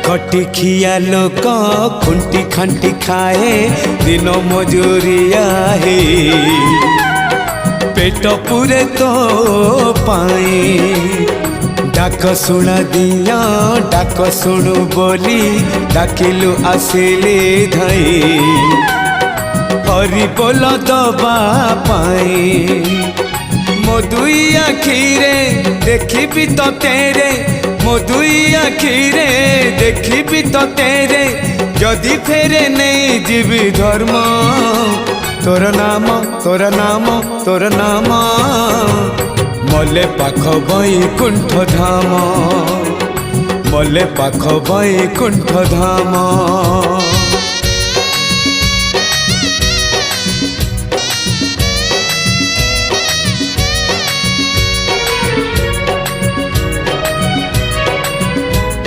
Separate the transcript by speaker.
Speaker 1: खटिखिया लोक खुंटी खांटी खाए दिन मजूरिया है पेट पूरे तो पाए डाक शुणा दिया डाक शुणु बोली डाकिलु आसिले धई हरि बोल दबा पाए मो दुई आखिरे देखी तो तेरे मो दुई आखिरे देखी तो तेरे जदि फेरे नहीं जीवी धर्म तोर नाम तोर नाम तोर नाम मले पाख बैकुंठ धाम मले पाख बैकुंठ धाम।